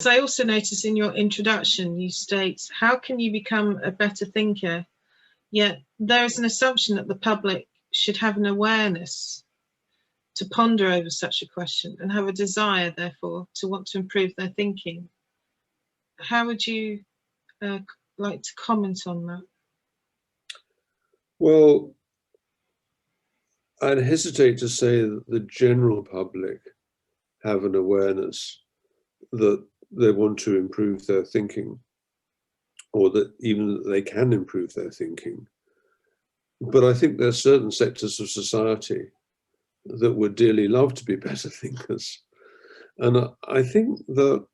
As I also notice in your introduction, you state, how can you become a better thinker? Yet there is an assumption that the public should have an awareness to ponder over such a question and have a desire, therefore, to want to improve their thinking. How would you like to comment on that? Well, I'd hesitate to say that the general public have an awareness that they want to improve their thinking, or that even that they can improve their thinking. But I think there are certain sectors of society that would dearly love to be better thinkers. And I think that,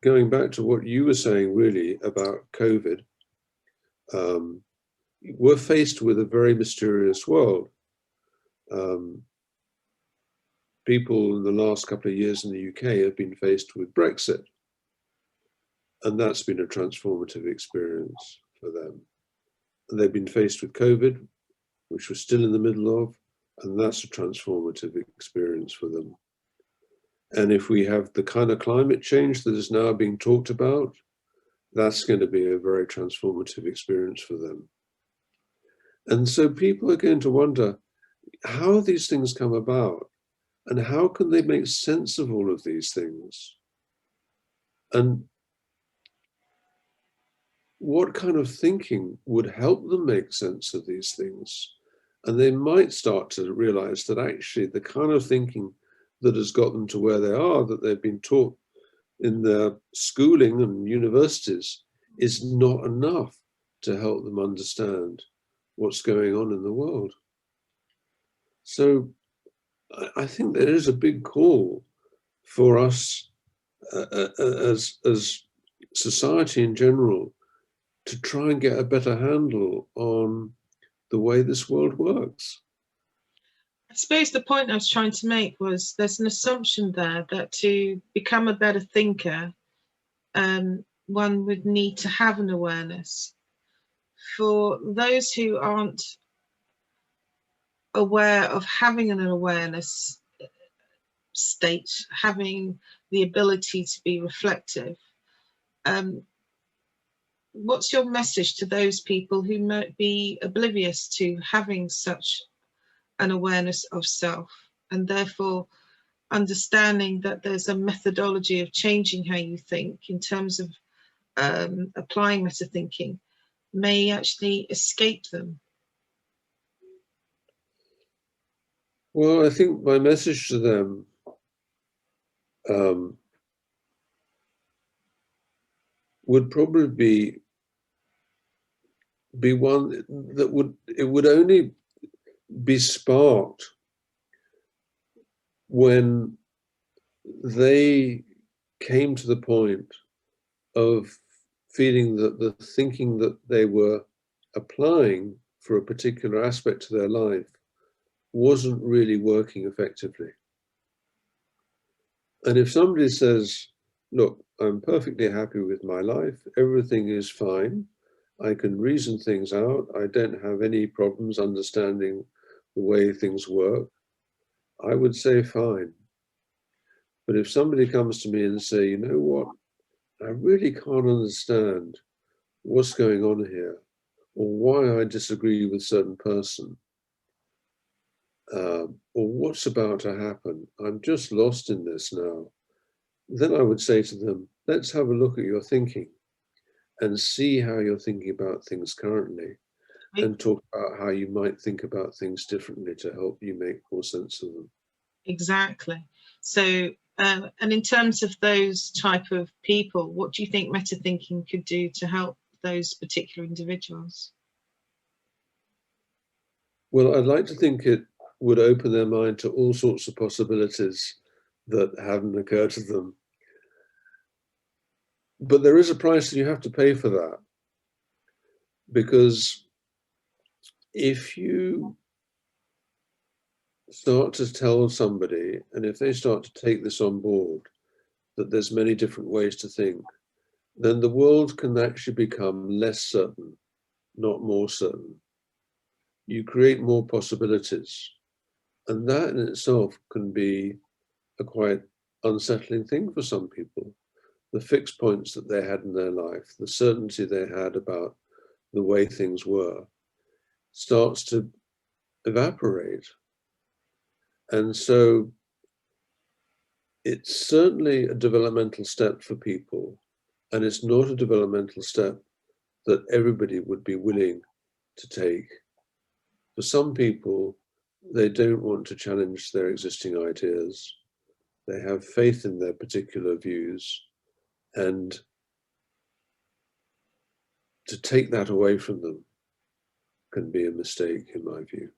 going back to what you were saying really about COVID, we're faced with a very mysterious world. People in the last couple of years in the UK have been faced with Brexit, and that's been a transformative experience for them. And they've been faced with COVID, which we're still in the middle of, and that's a transformative experience for them. And if we have the kind of climate change that is now being talked about, that's going to be a very transformative experience for them. And so people are going to wonder how these things come about, and how can they make sense of all of these things? And what kind of thinking would help them make sense of these things? And they might start to realize that actually the kind of thinking that has got them to where they are, that they've been taught in their schooling and universities, is not enough to help them understand what's going on in the world. So I think there is a big call for us as society in general to try and get a better handle on the way this world works. I suppose the point I was trying to make was there's an assumption there that to become a better thinker, one would need to have an awareness. For those who aren't aware of having an awareness state, having the ability to be reflective, what's your message to those people who might be oblivious to having such an awareness of self, and therefore understanding that there's a methodology of changing how you think in terms of applying meta-thinking may actually escape them? Well, I think my message to them would probably be one that would only be sparked when they came to the point of feeling that the thinking that they were applying for a particular aspect of their life wasn't really working effectively. And if somebody says, look, I'm perfectly happy with my life, everything is fine, I can reason things out, I don't have any problems understanding the way things work, I would say fine. But if somebody comes to me and say, you know what, I really can't understand what's going on here, or why I disagree with a certain person, or what's about to happen, I'm just lost in this now, then I would say to them, let's have a look at your thinking and see how you're thinking about things currently, and talk about how you might think about things differently to help you make more sense of them. Exactly. So, and in terms of those type of people, what do you think meta-thinking could do to help those particular individuals? Well, I'd like to think it would open their mind to all sorts of possibilities that haven't occurred to them. But there is a price that you have to pay for that, because if you start to tell somebody, and if they start to take this on board, that there's many different ways to think, then the world can actually become less certain, not more certain. You create more possibilities, and that in itself can be a quite unsettling thing for some people. The fixed points that they had in their life, the certainty they had about the way things were, starts to evaporate. And so it's certainly a developmental step for people, and it's not a developmental step that everybody would be willing to take. For some people, they don't want to challenge their existing ideas. They have faith in their particular views, and to take that away from them can be a mistake, in my view.